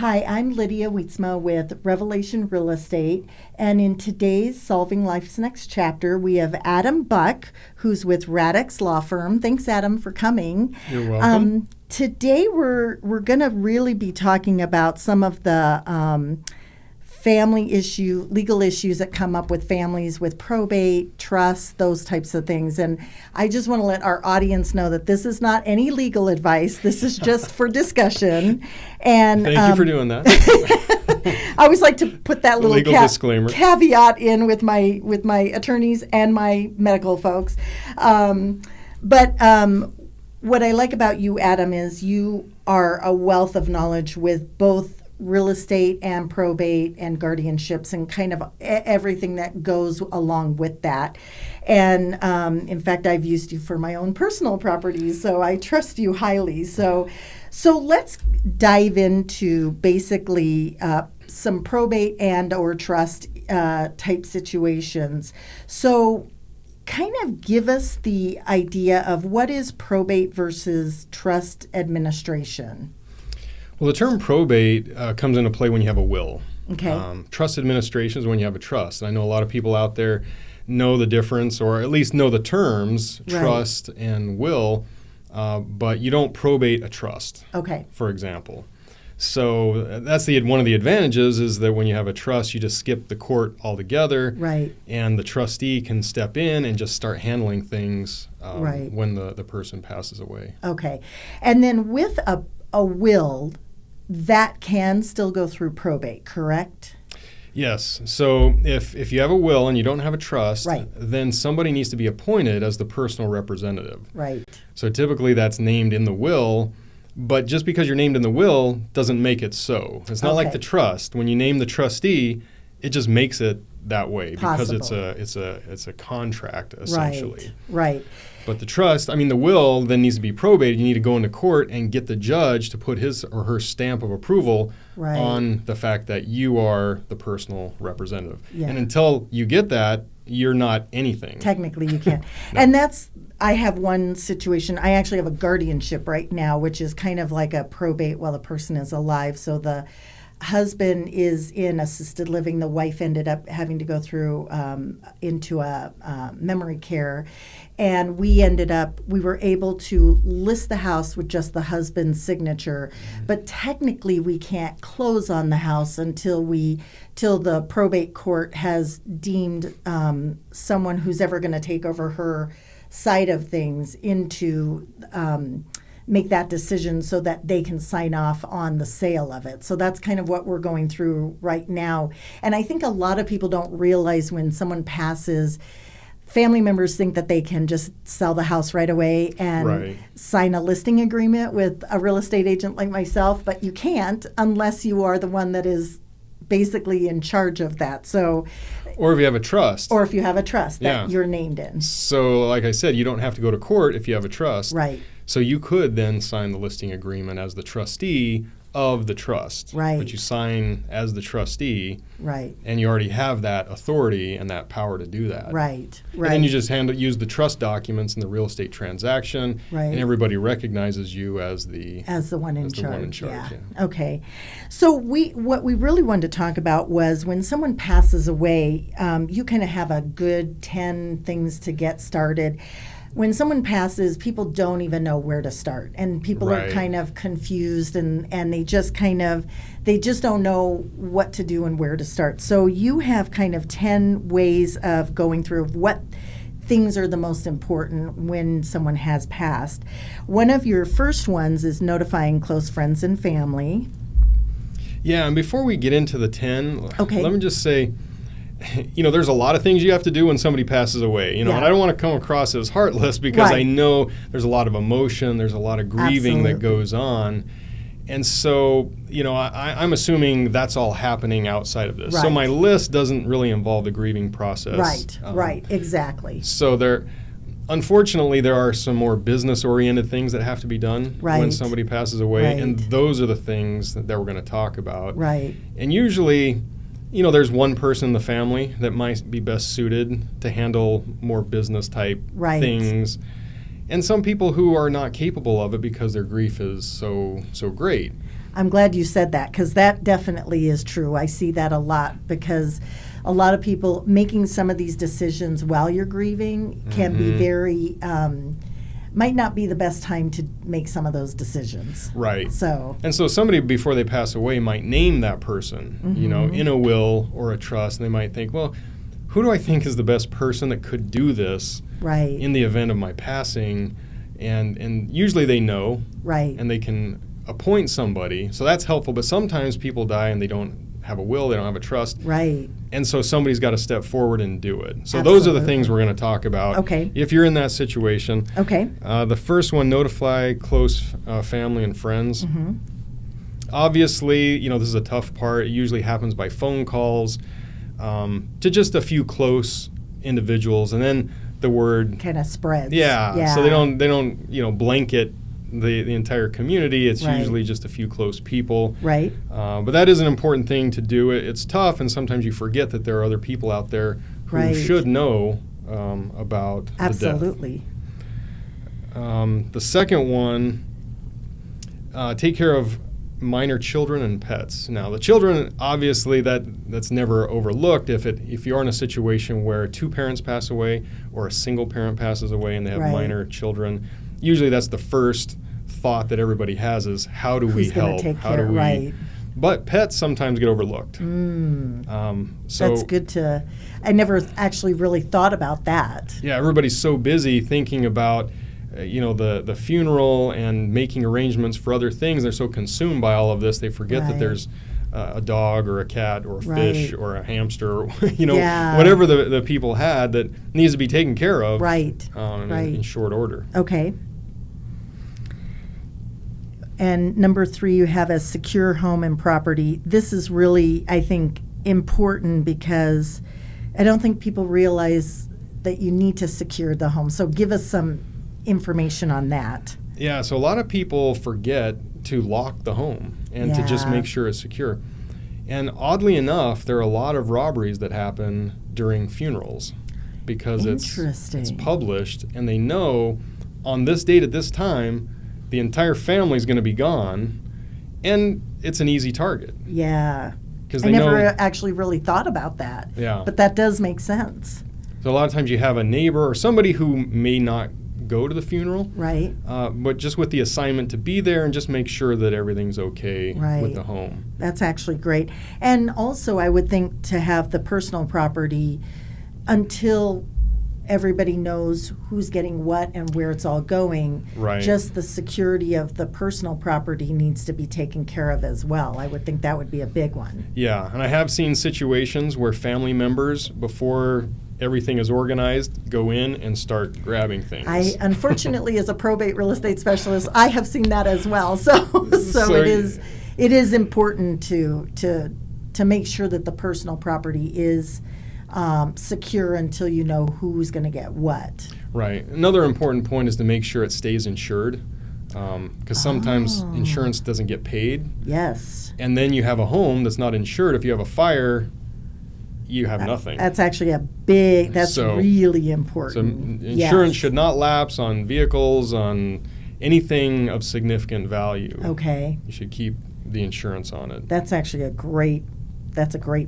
Hi, I'm Lydia Wietzma with Revelation Real Estate, and in today's Solving Life's Next Chapter, we have Adam Buck, who's with Radix Law Firm. Thanks, Adam, for coming. You're welcome. Today, we're going to really be talking about some of the legal issues that come up with families with probate, trust, those types of things. And I just want to let our audience know that this is not any legal advice. This is just for discussion. And thank you for doing that. I always like to put that little legal disclaimer caveat in with my attorneys and my medical folks. But what I like about you, Adam, is you are a wealth of knowledge with both real estate and probate and guardianships and kind of everything that goes along with that. And in fact, I've used you for my own personal properties, so I trust you highly. So let's dive into basically some probate and or trust type situations. So kind of give us the idea of what is probate versus trust administration. Well, the term probate comes into play when you have a will. Okay. Trust administration is when you have a trust. And I know a lot of people out there know the difference, or at least know the terms, Right. trust and will, but you don't probate a trust, Okay. for example. So that's one of the advantages is that when you have a trust, you just skip the court altogether. Right. And the trustee can step in and just start handling things Right. when the person passes away. Okay. And then with a will, that can still go through probate, correct? Yes. So if you have a will and you don't have a trust, Right. then somebody needs to be appointed as the personal representative. Right. So typically that's named in the will, but just because you're named in the will doesn't make it so. It's not like Okay. the trust. When you name the trustee, it just makes it that way because Possible. it's a contract essentially. Right. But the trust, the will then needs to be probated. You need to go into court and get the judge to put his or her stamp of approval Right. on the fact that you are the personal representative. Yeah. And until you get that, you're not anything. Technically, you can't. No. And I have one situation. I actually have a guardianship right now, which is kind of like a probate while the person is alive. So the husband is in assisted living. The wife ended up having to go through into a memory care. And we were able to list the house with just the husband's signature. But technically, we can't close on the house until the probate court has deemed someone who's ever going to take over her side of things into make that decision so that they can sign off on the sale of it. So that's kind of what we're going through right now. And I think a lot of people don't realize when someone passes, family members think that they can just sell the house right away and Right. sign a listing agreement with a real estate agent like myself, but you can't unless you are the one that is basically in charge of that. So, Or if you have a trust. or if you have a trust that Yeah. you're named in. So like I said, you don't have to go to court if you have a trust. Right. So you could then sign the listing agreement as the trustee of the trust. Right. But you sign as the trustee, Right. and you already have that authority and that power to do that. Right. And then you just use the trust documents in the real estate transaction, Right. and everybody recognizes you as the one in as the charge. one in charge, yeah. Okay. So what we really wanted to talk about was when someone passes away, you kind of have a good 10 things to get started. When someone passes, people don't even know where to start, and people are Right. kind of confused, and they just don't know what to do and where to start. So you have kind of 10 ways of going through what things are the most important when someone has passed. One of your first ones is notifying close friends and family. Yeah, and before we get into the 10, Okay. let me just say, there's a lot of things you have to do when somebody passes away, Yeah. and I don't want to come across as heartless because Right. I know there's a lot of emotion, there's a lot of grieving that Absolutely. goes on. And so, I'm assuming that's all happening outside of this. So Right. my list doesn't really involve the grieving process. Right, exactly. So unfortunately, there are some more business-oriented things that have to be done when Right. somebody passes away, Right. and those are the things that we're going to talk about. Right. And usually, there's one person in the family that might be best suited to handle more business-type Right. things. And some people who are not capable of it because their grief is so great. I'm glad you said that, because that definitely is true. I see that a lot, because a lot of people making some of these decisions while you're grieving can be very, might not be the best time to make some of those decisions. Right. So somebody before they pass away might name that person, in a will or a trust, and they might think, well, who do I think is the best person that could do this right. in the event of my passing? And usually they know, right. and they can appoint somebody. So that's helpful. But sometimes people die and they don't have a will, they don't have a trust. Right. And so somebody's got to step forward and do it. So Absolutely. Those are the things we're going to talk about. Okay. If you're in that situation. Okay. The first one, notify close family and friends. Mm-hmm. Obviously, this is a tough part. It usually happens by phone calls to just a few close individuals, and then the word kind of spreads. Yeah. So they don't blanket the entire community. It's right. usually just a few close people. Right. But that is an important thing to do. It's tough, and sometimes you forget that there are other people out there who right. should know about Absolutely. the death. The second one, take care of minor children and pets. Now, the children, obviously, that's never overlooked. If you are in a situation where two parents pass away or a single parent passes away and they have right. minor children, usually that's the first thought that everybody has is, how do we Who's gonna help? take How care? do we? Right. But pets sometimes get overlooked. So that's good to. I never actually really thought about that. Yeah, everybody's so busy thinking about the funeral and making arrangements for other things. They're so consumed by all of this, they forget right. that there's a dog or a cat or a right. fish or a hamster, or, yeah. whatever the people had that needs to be taken care of. Right. In short order. Okay. And number 3, you have a secure home and property. This is really, I think, important, because I don't think people realize that you need to secure the home. So give us some information on that. Yeah, so a lot of people forget to lock the home and to just make sure it's secure. And oddly enough, there are a lot of robberies that happen during funerals because it's published, and they know on this date at this time, the entire family is going to be gone, and it's an easy target. Yeah. Because I never actually really thought about that. Yeah. But that does make sense. So a lot of times you have a neighbor or somebody who may not go to the funeral, right? But just with the assignment to be there and just make sure that everything's okay right. with the home. That's actually great. And also, I would think to have the personal property until everybody knows who's getting what and where it's all going. Right. Just the security of the personal property needs to be taken care of as well. I would think that would be a big one. Yeah, and I have seen situations where family members, before everything is organized, go in and start grabbing things. I, unfortunately, as a probate real estate specialist, I have seen that as well. So it is important to make sure that the personal property is secure until you know who's going to get what. Right. Another important point is to make sure it stays insured, because sometimes insurance doesn't get paid. Yes. And then you have a home that's not insured. If you have a fire, you have nothing. That's actually that's really important. So insurance should not lapse on vehicles, on anything of significant value. Okay. You should keep the insurance on it. That's actually a great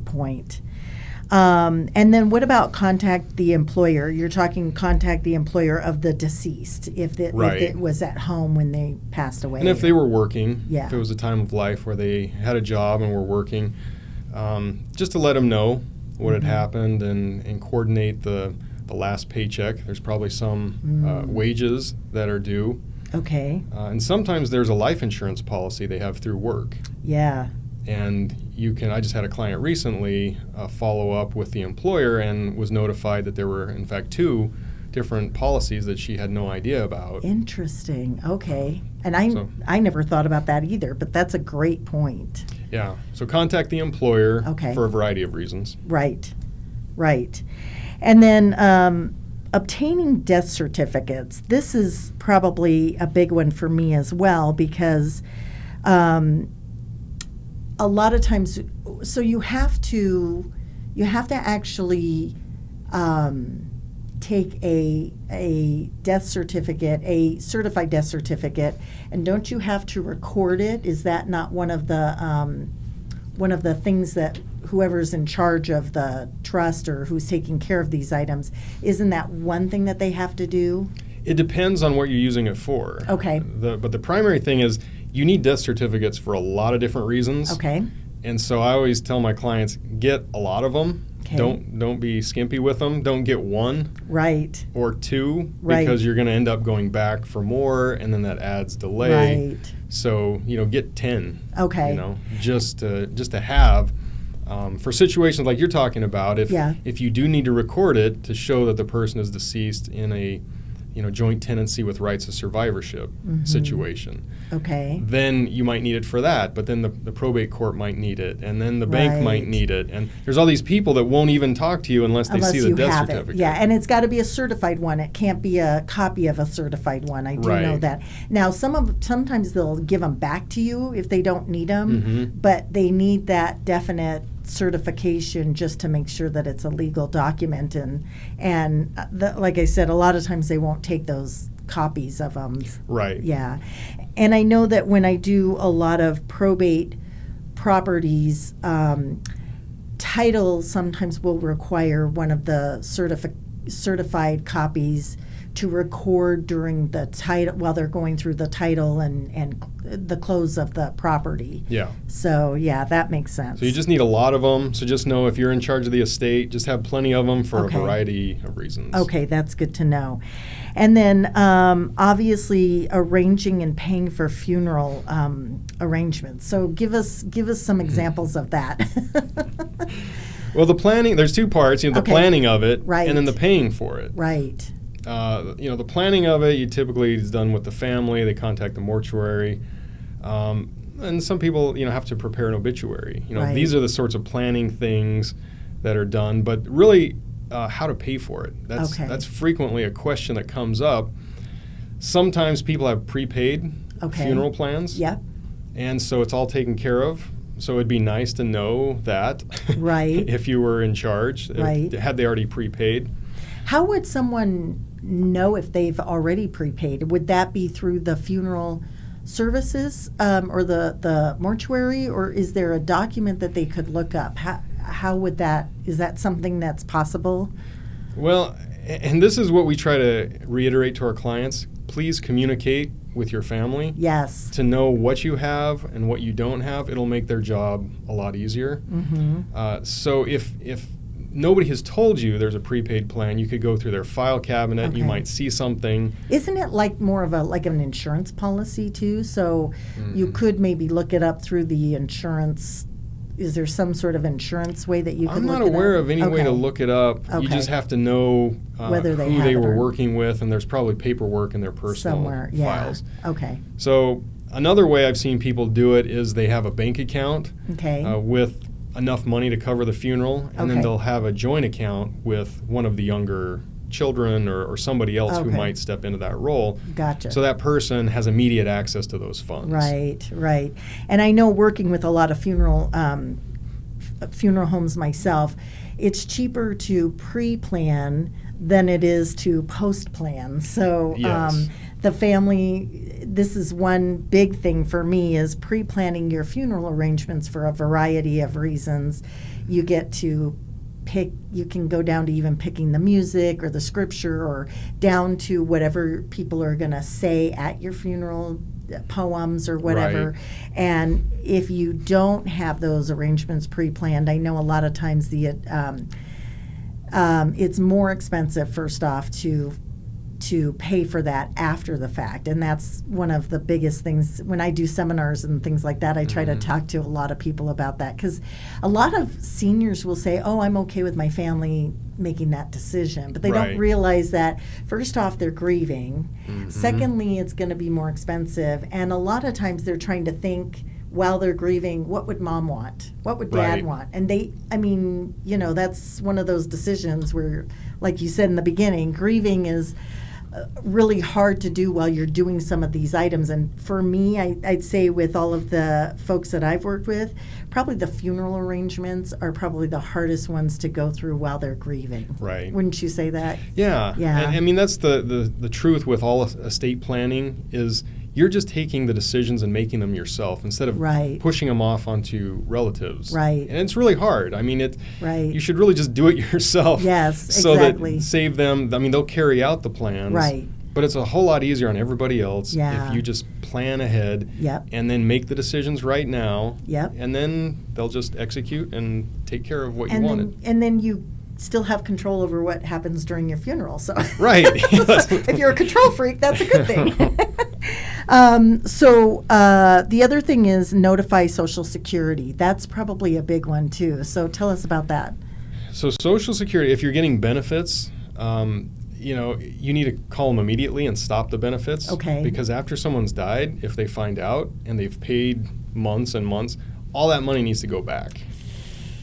point. And then what about contact the employer? You're talking contact the employer of the deceased if it was at home when they passed away. And if they were working, if it was a time of life where they had a job and were working, just to let them know what had happened and coordinate the last paycheck. There's probably some wages that are due. Okay. And sometimes there's a life insurance policy they have through work. Yeah. And I just had a client recently follow up with the employer and was notified that there were, in fact, 2 different policies that she had no idea about. Interesting. Okay. And I never thought about that either, but that's a great point. Yeah. So contact the employer for a variety of reasons. Right. And then obtaining death certificates. This is probably a big one for me as well, because a lot of times, so you have to actually take a death certificate, a certified death certificate, and don't you have to record it? Is that not one of the things that whoever's in charge of the trust or who's taking care of these items, isn't that one thing that they have to do? It depends on what you're using it for. Okay. But the primary thing is you need death certificates for a lot of different reasons. Okay. And so I always tell my clients, get a lot of them. Okay. Don't be skimpy with them. Don't get one. Right. Or two, Right. because you're going to end up going back for more, and then that adds delay. Right. So get 10. Okay. Just to have for situations like you're talking about. If you do need to record it to show that the person is deceased in a joint tenancy with rights of survivorship situation. Okay. Then you might need it for that, but then the probate court might need it, and then the bank might Right. need it, and there's all these people that won't even talk to you unless they see the you death have certificate. it. Yeah, and it's got to be a certified one. It can't be a copy of a certified one. I do know Right. that. Now, sometimes they'll give them back to you if they don't need them, Mhm. but they need that definite certification just to make sure that it's a legal document. And like I said, a lot of times they won't take those copies of them. Right. Yeah. And I know that when I do a lot of probate properties, title sometimes will require one of the certified copies to record during the title while they're going through the title and the close of the property. Yeah. So yeah, that makes sense. So you just need a lot of them. So just know if you're in charge of the estate, just have plenty of them for Okay. a variety of reasons. Okay, that's good to know. And then obviously arranging and paying for funeral arrangements. So give us some examples of that. Well, the planning, there's two parts, the Okay. planning of it Right. and then the paying for it. Right. The planning of it, you typically is done with the family. They contact the mortuary. And some people, have to prepare an obituary. Right. These are the sorts of planning things that are done. But really, how to pay for it. Okay. That's frequently a question that comes up. Sometimes people have prepaid Okay. funeral plans. Yep. And so it's all taken care of. So it'd be nice to know that. Right. If you were in charge. Right. Had they already prepaid. How would someone know if they've already prepaid? Would that be through the funeral services or the mortuary, or is there a document that they could look up? How would that, is that something that's possible? Well, and this is what we try to reiterate to our clients. Please communicate with your family. Yes. To know what you have and what you don't have. It'll make their job a lot easier. Mm-hmm. So if nobody has told you there's a prepaid plan, you could go through their file cabinet. Okay. You might see something. Isn't it like more of an insurance policy too? So you could maybe look it up through the insurance. Is there some sort of insurance way that you can I'm look not it up? aware of any way to Okay. look it up. You Okay. just have to know Whether they who have they it were or- working with, and there's probably paperwork in their personal Somewhere. Yeah. files. Okay. So another way I've seen people do it is they have a bank account Okay. with enough money to cover the funeral, and then Okay. they'll have a joint account with one of the younger children or somebody else who Okay. might step into that role. Gotcha. So that person has immediate access to those funds. Right, right. And I know working with a lot of funeral homes myself, it's cheaper to pre-plan than it is to post-plan. So Yes. the family, this is one big thing for me, is pre-planning your funeral arrangements for a variety of reasons. You get to pick, you can go down to even picking the music or the scripture, or down to whatever people are going to say at your funeral, poems or whatever. Right. And if you don't have those arrangements pre-planned, I know a lot of times it's more expensive, first off, to pay for that after the fact. And that's one of the biggest things. When I do seminars and things like that, I try to talk to a lot of people about that, because a lot of seniors will say, oh, I'm okay with my family making that decision. But they Right. don't realize that, first off, they're grieving. Secondly, it's going to be more expensive. And a lot of times they're trying to think, while they're grieving, what would mom want? What would dad Right. want? And that's one of those decisions where, like you said in the beginning, grieving is really hard to do while you're doing some of these items. And for me, I'd say with all of the folks that I've worked with, probably the funeral arrangements are probably the hardest ones to go through while they're grieving. Right. Wouldn't you say that? Yeah. Yeah. And, I mean, that's the truth with all estate planning is you're just taking the decisions and making them yourself instead of pushing them off onto relatives. Right. And it's really hard. I mean, Right. you should really just do it yourself. Yes, so exactly. that save them. I mean, they'll carry out the plans. Right. But it's a whole lot easier on everybody else Yeah. if you just plan ahead and then make the decisions right now. And then they'll just execute and take care of what you wanted. And then you still have control over what happens during your funeral. So right. So if you're a control freak, that's a good thing. So the other thing is notify Social Security. That's probably a big one too. So tell us about that. So Social Security, if you're getting benefits, you need to call them immediately and stop the benefits. Okay. Because after someone's died, if they find out and they've paid months and months, all that money needs to go back.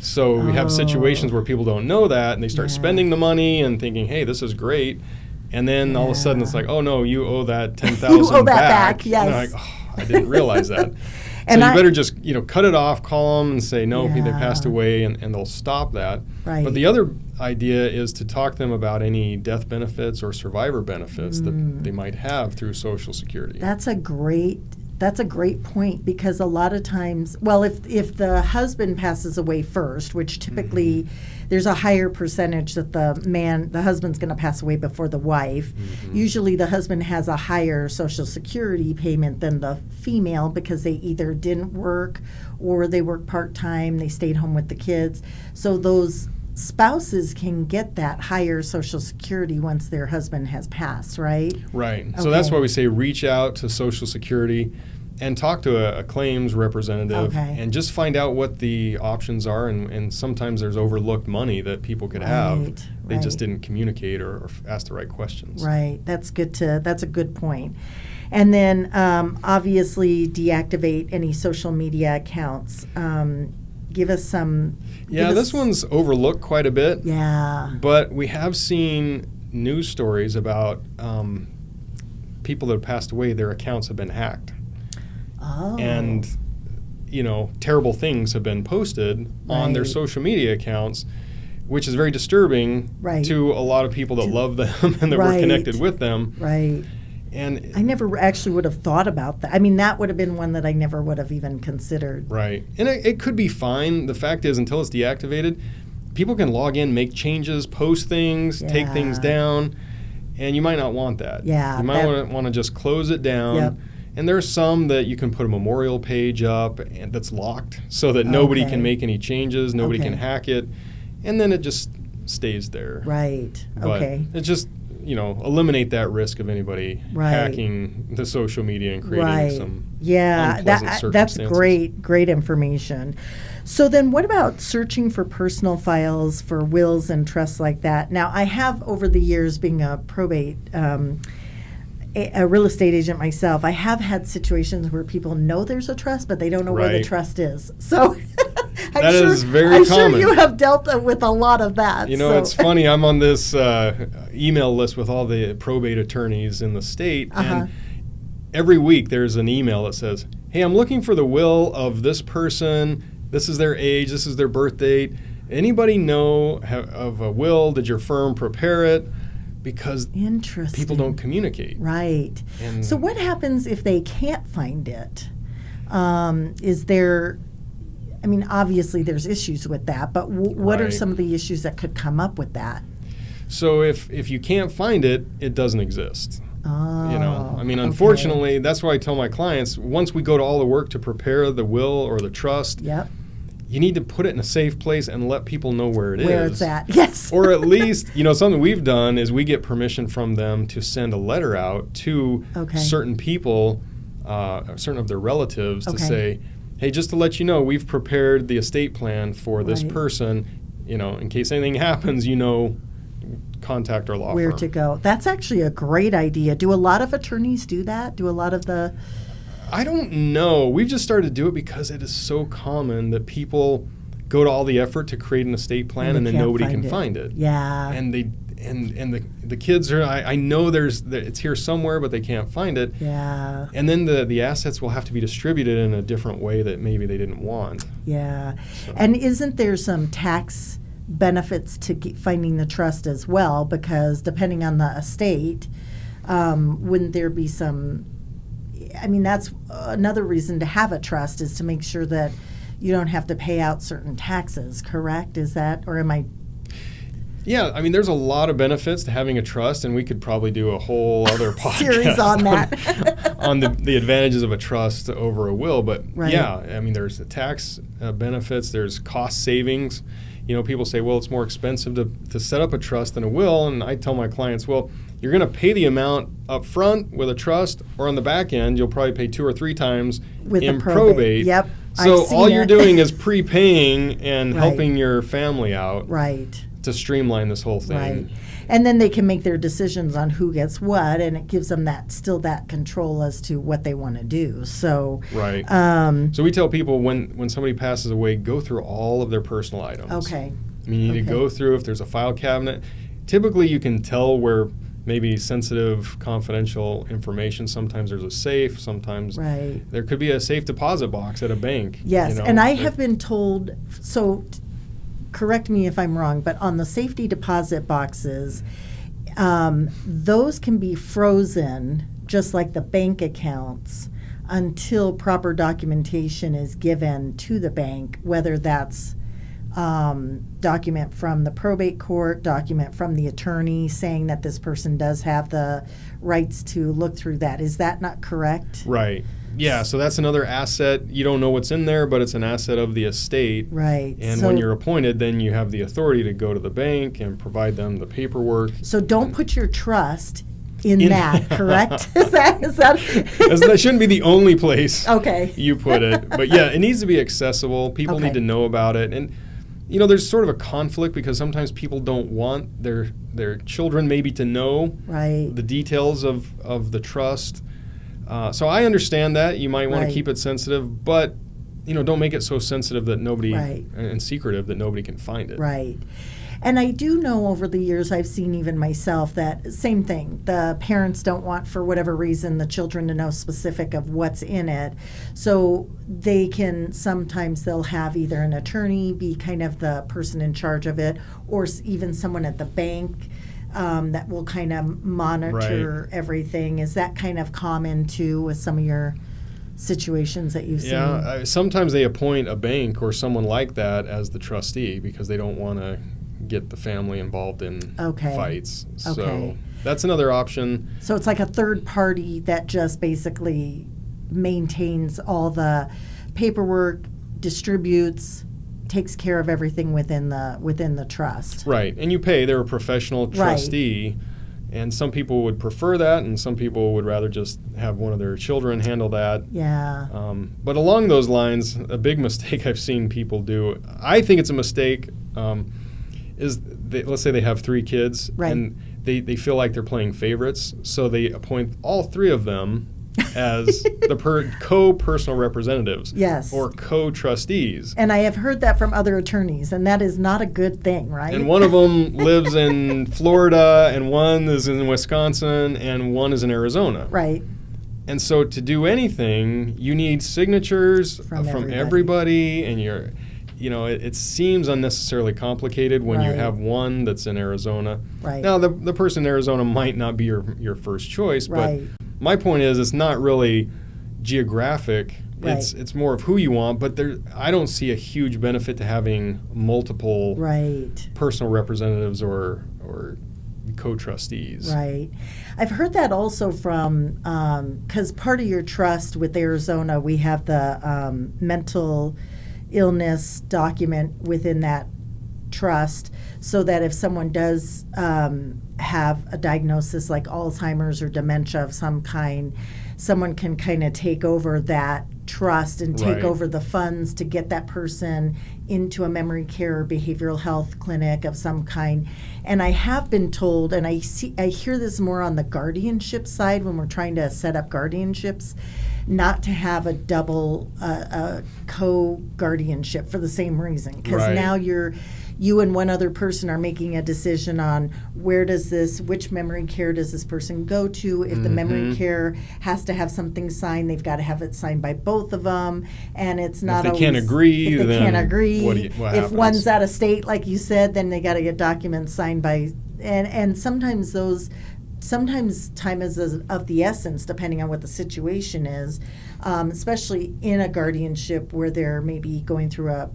So we have situations where people don't know that and they start spending the money and thinking, hey, this is great. And then all of a sudden it's like, oh no, you owe that $10,000 You owe that back, yes. And they're like, oh, I didn't realize that. So you better just cut it off, call them and say, no, they passed away, and they'll stop that. Right. But the other idea is to talk to them about any death benefits or survivor benefits that they might have through Social Security. That's a great point, because a lot of times, well, if the husband passes away first, which typically there's a higher percentage that the husband's going to pass away before the wife. Usually the husband has a higher Social Security payment than the female because they either didn't work or they worked part-time, they stayed home with the kids. So those spouses can get that higher Social Security once their husband has passed, right? Right. Okay. So that's why we say reach out to Social Security and talk to a claims representative and just find out what the options are. And sometimes there's overlooked money that people could have. They just didn't communicate or ask the right questions. Right. That's a good point. And then obviously deactivate any social media accounts. Give us some... this one's overlooked quite a bit. Yeah. But we have seen news stories about people that have passed away, their accounts have been hacked. Oh. And, terrible things have been posted on their social media accounts, which is very disturbing to a lot of people that love them and that were connected with them. Right. And I never actually would have thought about that. I mean, that would have been one that I never would have even considered. Right. And it could be fine. The fact is, until it's deactivated, people can log in, make changes, post things, take things down, and you might not want that. Yeah. You might want to just close it down. Yep. And there's some that you can put a memorial page up and that's locked so that nobody can make any changes, nobody can hack it, and then it just stays there. Right. But it just... eliminate that risk of anybody hacking the social media and creating some unpleasant circumstances. That's great information. So then what about searching for personal files for wills and trusts like that? Now, I have, over the years, being a probate a real estate agent myself, I have had situations where people know there's a trust, but they don't know where the trust is. So that is very common. I'm sure you have dealt with a lot of that. It's funny. I'm on this email list with all the probate attorneys in the state, and every week there's an email that says, hey, I'm looking for the will of this person. This is their age. This is their birth date. Anybody know of a will? Did your firm prepare it? Because people don't communicate. Right. And so what happens if they can't find it? Is there... I mean, obviously there's issues with that, but what are some of the issues that could come up with that? So if you can't find it, it doesn't exist. Oh, I mean, unfortunately, that's why I tell my clients, once we go to all the work to prepare the will or the trust, you need to put it in a safe place and let people know where it is. Where it's at, yes. Or at least, something we've done is we get permission from them to send a letter out to certain people, certain of their relatives to say, hey, just to let you know, we've prepared the estate plan for this person, in case anything happens, contact our law firm. Where to go. That's actually a great idea. Do a lot of attorneys do that? Do a lot of the... I don't know. We've just started to do it because it is so common that people go to all the effort to create an estate plan and then nobody can find it. Yeah. And and the kids are, I know it's here somewhere, but they can't find it. Yeah. And then the assets will have to be distributed in a different way that maybe they didn't want. Yeah. So. And isn't there some tax benefits to finding the trust as well? Because depending on the estate, wouldn't there be some, I mean, that's another reason to have a trust, is to make sure that you don't have to pay out certain taxes, correct? Is that, or am I? Yeah, I mean, there's a lot of benefits to having a trust, and we could probably do a whole other podcast series on that. on the advantages of a trust over a will. But right. yeah, I mean, there's the tax benefits, there's cost savings. You know, people say, well, it's more expensive to set up a trust than a will, and I tell my clients, well, you're going to pay the amount up front with a trust, or on the back end, you'll probably pay 2 or 3 times with in probate. Yep. So all you're doing is prepaying and right. helping your family out. Right. To streamline this whole thing. Right. And then they can make their decisions on who gets what, and it gives them that control as to what they want to do. So right. So we tell people when somebody passes away, go through all of their personal items. Okay. I mean, you need to go through, if there's a file cabinet. Typically, you can tell where maybe sensitive, confidential information. Sometimes there's a safe. Sometimes right. there could be a safe deposit box at a bank. Yes, you know, and I have been told, so correct me if I'm wrong, but on the safety deposit boxes, those can be frozen just like the bank accounts until proper documentation is given to the bank, whether that's document from the probate court, document from the attorney saying that this person does have the rights to look through that. Is that not correct? Right. Yeah, so that's another asset. You don't know what's in there, but it's an asset of the estate. Right. And when you're appointed, then you have the authority to go to the bank and provide them the paperwork. So don't put your trust in that, correct? Is that that shouldn't be the only place okay. you put it. But yeah, it needs to be accessible. People need to know about it. And you know, there's sort of a conflict because sometimes people don't want their children maybe to know the details of the trust. So I understand that. You might want to keep it sensitive, but you know, don't make it so sensitive that nobody and secretive that nobody can find it. Right. And I do know over the years, I've seen even myself that same thing. The parents don't want, for whatever reason, the children to know specific of what's in it. So they can, sometimes they'll have either an attorney be kind of the person in charge of it, or even someone at the bank that will kind of monitor everything. Is that kind of common too with some of your situations that you've seen? Yeah, sometimes they appoint a bank or someone like that as the trustee because they don't want to get the family involved in fights. So that's another option. So it's like a third party that just basically maintains all the paperwork, distributes, takes care of everything within the trust. Right. And you pay. They're a professional trustee. And some people would prefer that, and some people would rather just have one of their children handle that. Yeah. But along those lines, a big mistake I've seen people do, I think it's a mistake, is let's say they have 3 kids, and they feel like they're playing favorites, so they appoint all 3 of them as the co-personal representatives or co-trustees. And I have heard that from other attorneys, and that is not a good thing, right? And one of them lives in Florida, and one is in Wisconsin, and one is in Arizona. Right. And so to do anything, you need signatures from everybody, and it seems unnecessarily complicated when you have one that's in Arizona. Right. Now, the person in Arizona might not be your first choice, but my point is it's not really geographic. It's more of who you want, but I don't see a huge benefit to having multiple personal representatives or co-trustees. Right. I've heard that also from, because part of your trust with Arizona, we have the mental illness document within that trust, so that if someone does have a diagnosis like Alzheimer's or dementia of some kind, someone can kind of take over that trust and take over the funds to get that person into a memory care or behavioral health clinic of some kind. And I have been told, and I hear this more on the guardianship side when we're trying to set up guardianships, not to have a double co-guardianship for the same reason, because Right. now you and one other person are making a decision on which memory care does this person go to. If the memory care has to have something signed, they've got to have it signed by both of them, and it's not If they always, can't agree, if they then can't agree. what If happens? one's out of state, like you said, then they got to get documents signed by, and sometimes time is of the essence, depending on what the situation is, especially in a guardianship where they're maybe going through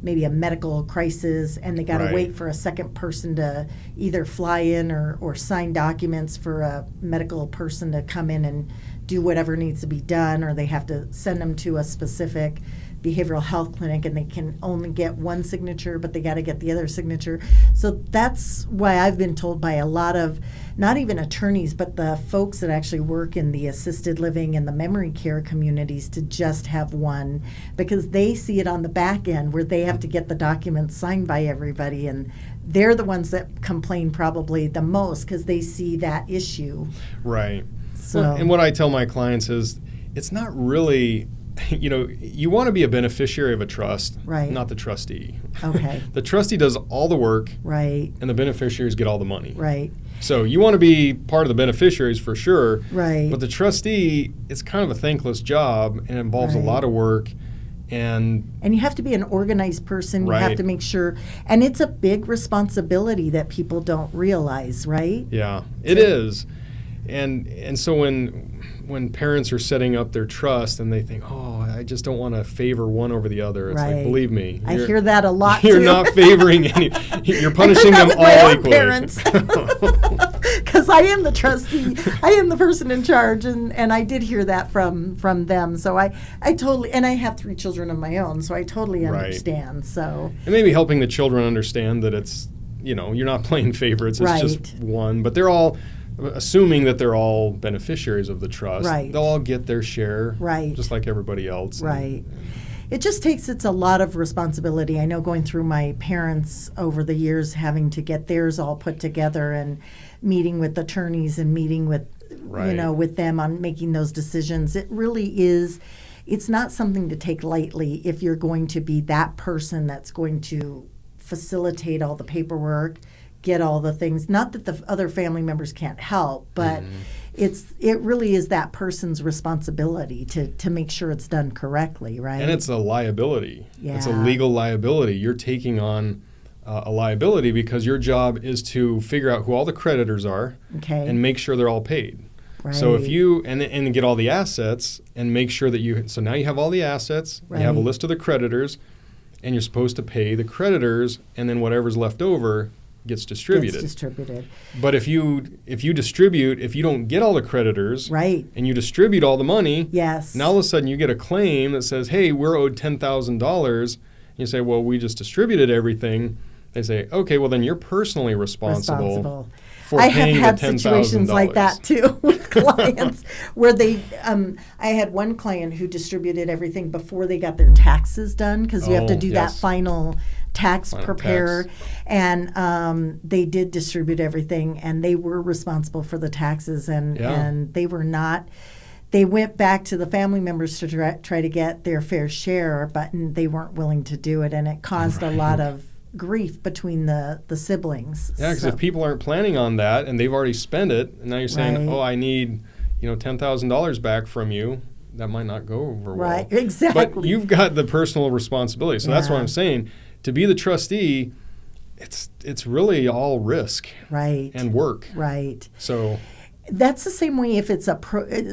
maybe a medical crisis, and they got to Right. wait for a second person to either fly in or sign documents for a medical person to come in and do whatever needs to be done, or they have to send them to a specific behavioral health clinic and they can only get one signature, but they got to get the other signature. So that's why I've been told by a lot of, not even attorneys, but the folks that actually work in the assisted living and the memory care communities, to just have one, because they see it on the back end where they have to get the documents signed by everybody, and they're the ones that complain probably the most because they see that issue. Right. So, Well, and what I tell my clients is, it's not really, you want to be a beneficiary of a trust, Right. not the trustee. Okay. The trustee does all the work, Right, and the beneficiaries get all the money. right, So you want to be part of the beneficiaries for sure, right. but the trustee, it's kind of a thankless job, and it involves Right. a lot of work. And you have to be an organized person. You have Right. to make sure, and it's a big responsibility that people don't realize, right? yeah, it is. And so when parents are setting up their trust and they think, oh, I just don't want to favor one over the other, it's Right. like, believe me, I hear that a lot you're too. not favoring any. You're I punishing heard them that all with my own equally. parents. Because I am the trustee, I am the person in charge, and I did hear that from them. So I totally, and I have 3 children of my own, so I totally Right. understand. So And maybe helping the children understand that it's, you're not playing favorites. It's Right. just one, but they're all. Assuming that they're all beneficiaries of the trust, Right. they'll all get their share, Right. just like everybody else. Right. It just takes, it's a lot of responsibility. I know, going through my parents over the years, having to get theirs all put together and meeting with attorneys and meeting with, Right. with them on making those decisions. It really is, it's not something to take lightly if you're going to be that person that's going to facilitate all the paperwork, get all the things. Not that the other family members can't help, but it really is that person's responsibility to make sure it's done correctly, right? And it's a liability. It's a Yeah. legal liability. You're taking on a liability because your job is to figure out who all the creditors are Okay. and make sure they're all paid. Right. So if you and get all the assets and make sure that so now you have all the assets, you have a Right. list of the creditors, and you're supposed to pay the creditors, and then whatever's left over gets distributed. Gets distributed. But if you distribute, if you don't get all the creditors, Right. and you distribute all the money, Yes. now all of a sudden you get a claim that says, hey, we're owed $10,000. You say, well, we just distributed everything. They say, okay, well then you're personally responsible for I have paying had the $10,000. situations like that too with clients where they, I had one client who distributed everything before they got their taxes done, because you have to Oh, do yes. that final tax Final prepare, tax. and they did distribute everything, and they were responsible for the taxes, and Yeah. and they were not. They went back to the family members to try to get their fair share, but they weren't willing to do it, and it caused a lot of grief between the siblings. Yeah, because So- if people aren't planning on that and they've already spent it, and now you're saying, Right. oh, I need $10,000 back from you, that might not go over well. Right, exactly. But you've got the personal responsibility. So that's what Yeah. I'm saying. To be the trustee, it's really all risk Right. and work. Right. So That's the same way if it's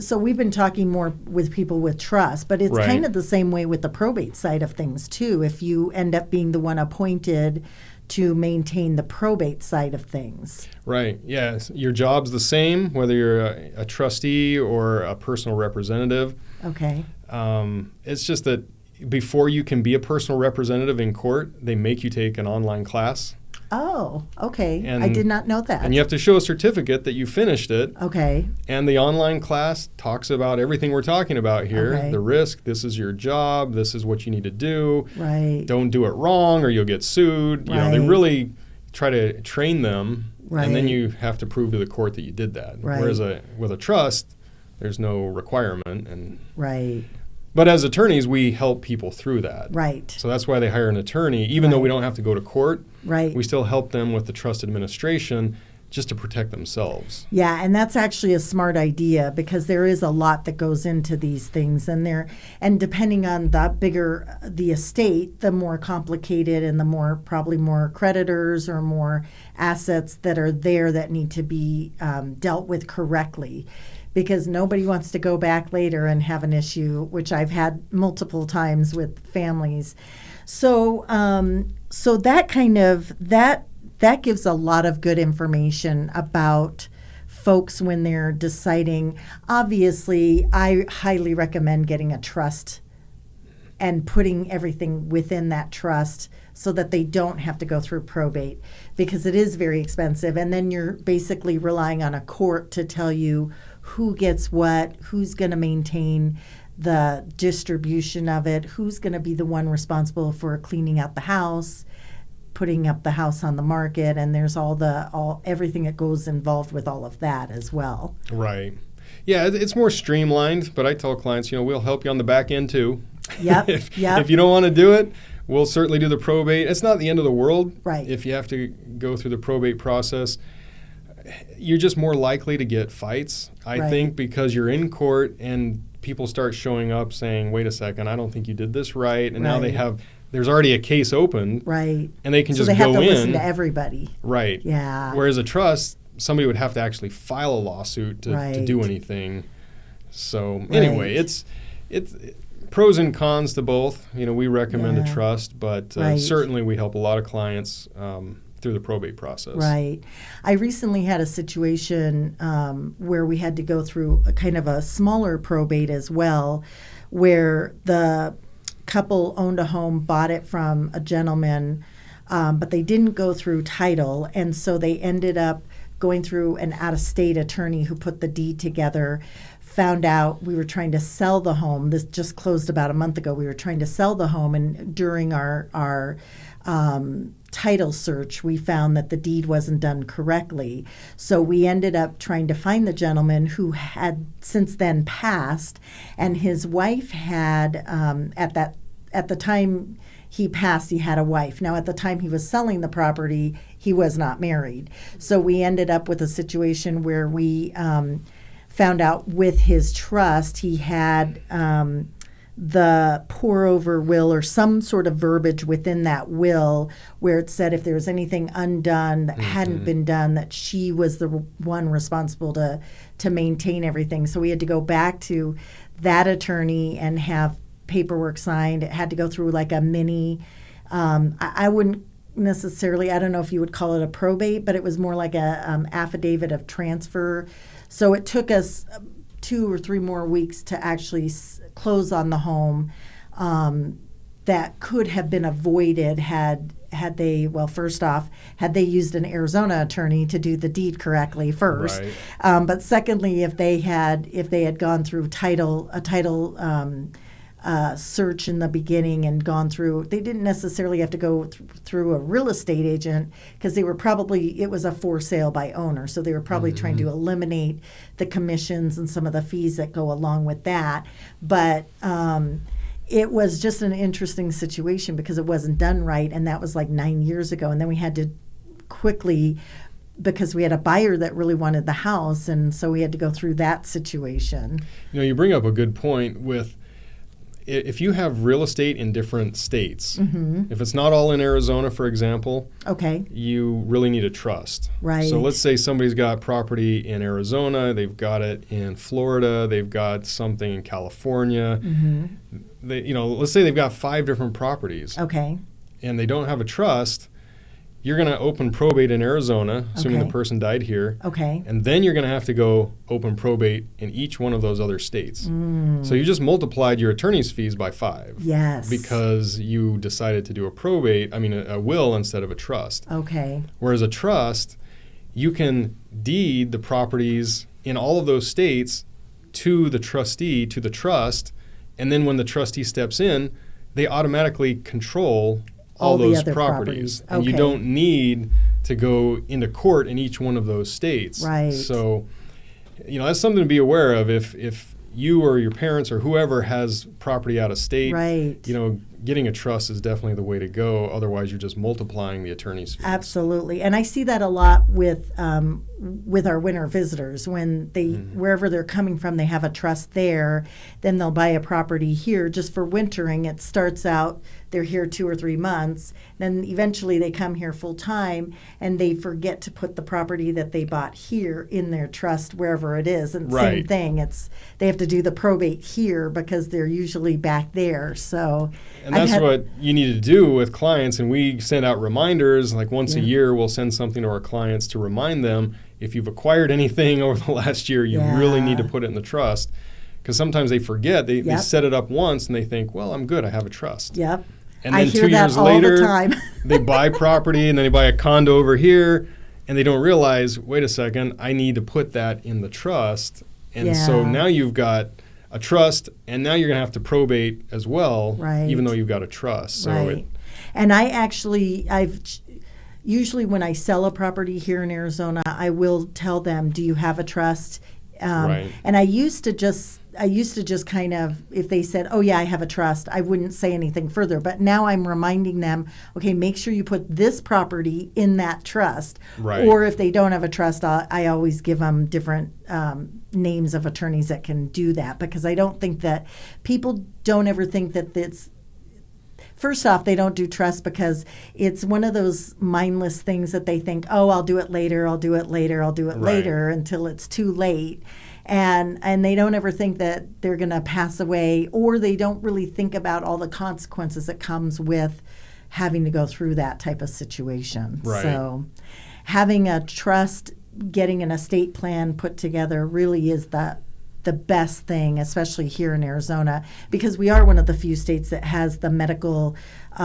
so we've been talking more with people with trust, but it's Right. kind of the same way with the probate side of things too. If you end up being the one appointed to maintain the probate side of things. right, yes, your job's the same whether you're a trustee or a personal representative. Okay. It's just that before you can be a personal representative in court, they make you take an online class. Oh, okay. I And- did not know that. And you have to show a certificate that you finished it. Okay. And the online class talks about everything we're talking about here. Okay. The risk, this is your job, this is what you need to do. Right. Don't do it wrong or you'll get sued. They Right. really try to train them. And then Right. you have to prove to the court that you did that. Right. Whereas with a trust, There's no requirement. Right. But as attorneys, we help people through that. Right. So that's why they hire an attorney. Even though we don't have to go to court, right. we still help them with the trust administration just to protect themselves. Yeah, and that's actually a smart idea because there is a lot that goes into these things, and depending on the bigger the estate, the more complicated and the more probably more creditors or more assets that are there that need to be dealt with correctly. Because nobody wants to go back later and have an issue, which I've had multiple times with families. So, so that kind of that gives a lot of good information about folks when they're deciding. Obviously, I highly recommend getting a trust and putting everything within that trust so that they don't have to go through probate, because it is very expensive. And then you're basically relying on a court to tell you who gets what, who's going to maintain the distribution of it, who's going to be the one responsible for cleaning out the house, putting up the house on the market, and there's everything that goes involved with all of that as well. Right. Yeah, it's more streamlined, but I tell clients, we'll help you on the back end too. Yep. If you don't want to do it, we'll certainly do the probate. It's not the end of the world. Right. If you have to go through the probate process. You're just more likely to get fights, I think, because you're in court and people start showing up saying, wait a second, I don't think you did this right. And now there's already a case open. Right. And they can just go in. So they have to listen to everybody. Right. Yeah. Whereas a trust, somebody would have to actually file a lawsuit to do anything. So anyway, it's pros and cons to both. We recommend a trust, but certainly we help a lot of clients through the probate process. Right. I recently had a situation where we had to go through a kind of a smaller probate as well, where the couple owned a home, bought it from a gentleman, but they didn't go through title, and so they ended up going through an out-of-state attorney who put the deed together. Found out we were trying to sell the home. This just closed about a month ago. We were trying to sell the home, and during our title search, we found that the deed wasn't done correctly. So we ended up trying to find the gentleman who had since then passed, and his wife had at the time he passed, he had a wife. Now, at the time he was selling the property, he was not married. So we ended up with a situation where we found out with his trust he had the pour-over will or some sort of verbiage within that will where it said if there was anything undone that hadn't been done, that she was the one responsible to maintain everything. So we had to go back to that attorney and have paperwork signed. It had to go through like a mini, I wouldn't necessarily, I don't know if you would call it a probate, but it was more like a affidavit of transfer. So it took us 2 or 3 more weeks to actually close on the home. That could have been avoided had they, well, first off, had they used an Arizona attorney to do the deed correctly first. Right. But secondly, if they had gone through a title search in the beginning and gone through, they didn't necessarily have to go through a real estate agent, because it was a for sale by owner, so they were probably trying to eliminate the commissions and some of the fees that go along with that. But it was just an interesting situation because it wasn't done right, and that was like 9 years ago. And then we had to quickly, because we had a buyer that really wanted the house, and so we had to go through that situation. You bring up a good point with, if you have real estate in different states, if it's not all in Arizona, for example, you really need a trust. Right. So let's say somebody's got property in Arizona, they've got it in Florida, they've got something in California. Let's say they've got 5 different properties. Okay. And they don't have a trust. You're going to open probate in Arizona, assuming the person died here. Okay. And then you're going to have to go open probate in each one of those other states. So you just multiplied your attorney's fees by 5. Yes. Because you decided to do a will instead of a trust. Okay. Whereas a trust, you can deed the properties in all of those states to the trustee, to the trust, and then when the trustee steps in, they automatically control all those properties. And you don't need to go into court in each one of those states. Right. So that's something to be aware of. If you or your parents or whoever has property out of state, right. Getting a trust is definitely the way to go. Otherwise, you're just multiplying the attorney's fees. Absolutely. And I see that a lot with our winter visitors. When they, wherever they're coming from, they have a trust there, then they'll buy a property here just for wintering. It starts out, they're here 2 or 3 months, then eventually they come here full time, and they forget to put the property that they bought here in their trust wherever it is. And same thing, they have to do the probate here because they're usually back there. So, and that's what you need to do with clients. And we send out reminders, like once a year, we'll send something to our clients to remind them, if you've acquired anything over the last year, you really need to put it in the trust. Because sometimes they forget, they set it up once and they think, well, I'm good, I have a trust. Yep. And then I hear 2 years that later, all the time. they buy property and then they buy a condo over here, and they don't realize, wait a second, I need to put that in the trust. And so now you've got a trust, and now you're going to have to probate as well, even though you've got a trust. So and usually when I sell a property here in Arizona, I will tell them, do you have a trust? And I used to just kind of, if they said, oh yeah, I have a trust, I wouldn't say anything further. But now I'm reminding them, okay, make sure you put this property in that trust. Or if they don't have a trust, I always give them different names of attorneys that can do that, because I don't think that people don't ever think that it's, first off, they don't do trust because it's one of those mindless things that they think, oh, I'll do it later, I'll do it later, I'll do it later, until it's too late. And they don't ever think that they're going to pass away, or they don't really think about all the consequences that comes with having to go through that type of situation. So having a trust, getting an estate plan put together really is the best thing, especially here in Arizona, because we are one of the few states that has the medical, we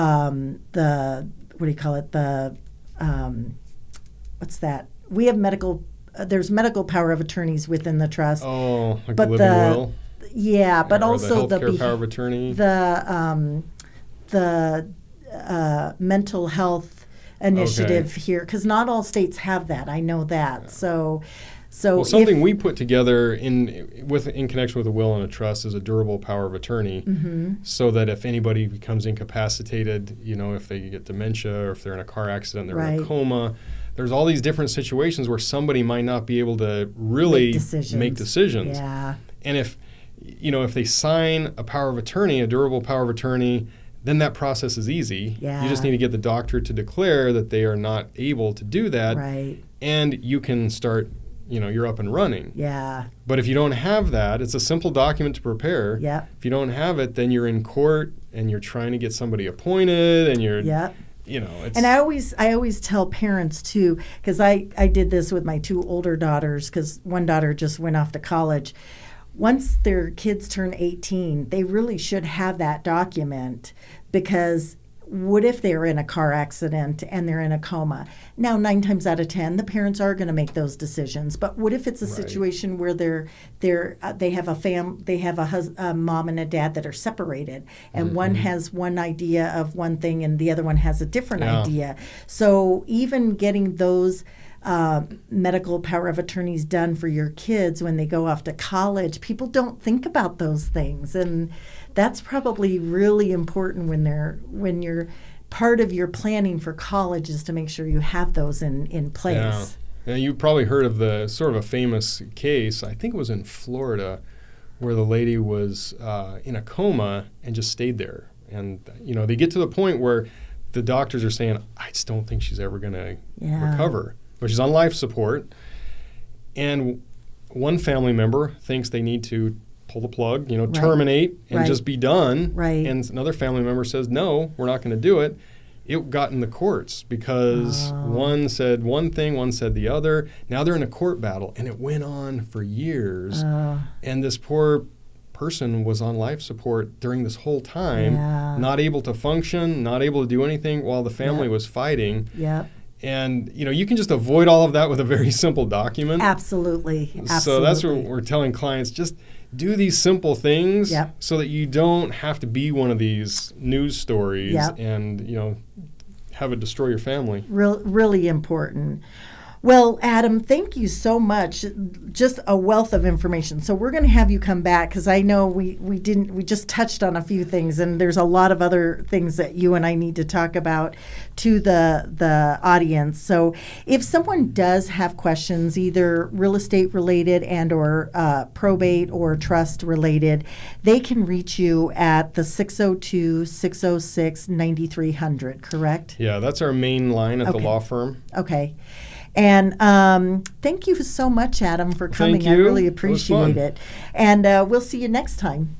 have medical, there's medical power of attorneys within the trust. Oh, like but the living will? Yeah, but also the healthcare power of attorney. The mental health initiative here, because not all states have that. I know that. So something we put together in connection with a will and a trust is a durable power of attorney, so that if anybody becomes incapacitated, if they get dementia or if they're in a car accident, they're in a coma, there's all these different situations where somebody might not be able to really make decisions. Yeah. And if they sign a power of attorney, a durable power of attorney, then that process is easy. Yeah. You just need to get the doctor to declare that they are not able to do that. And you can start, you're up and running. Yeah. But if you don't have that, it's a simple document to prepare. Yeah. If you don't have it, then you're in court and you're trying to get somebody appointed, and you're, it's... And I always tell parents too, because I did this with my 2 older daughters, because one daughter just went off to college. Once their kids turn 18, they really should have that document, because what if they're in a car accident and they're in a coma? Now, 9 times out of 10, the parents are going to make those decisions. But what if it's a situation where they have a mom and a dad that are separated, and one has one idea of one thing and the other one has a different idea? So even getting those medical power of attorneys done for your kids when they go off to college, people don't think about those things, and that's probably really important when you're part of your planning for college, is to make sure you have those in place. Yeah, you probably heard of the sort of a famous case, I think it was in Florida, where the lady was in a coma and just stayed there. And they get to the point where the doctors are saying, I just don't think she's ever going to recover. But she's on life support, and one family member thinks they need to pull the plug, terminate and just be done. And another family member says, no, we're not going to do it. It got in the courts because one said one thing, one said the other. Now they're in a court battle, and it went on for years. And this poor person was on life support during this whole time, not able to function, not able to do anything while the family was fighting. And, you can just avoid all of that with a very simple document. Absolutely. So that's what we're telling clients. Just do these simple things so that you don't have to be one of these news stories and, have it destroy your family. Really important. Well, Adam, thank you so much. Just a wealth of information. So we're going to have you come back because I know we just touched on a few things, and there's a lot of other things that you and I need to talk about to the audience. So if someone does have questions, either real estate related and or probate or trust related, they can reach you at the 602-606-9300, correct? Yeah, that's our main line at the law firm. Okay. And thank you so much, Adam, for coming. Thank you. I really appreciate it. And we'll see you next time.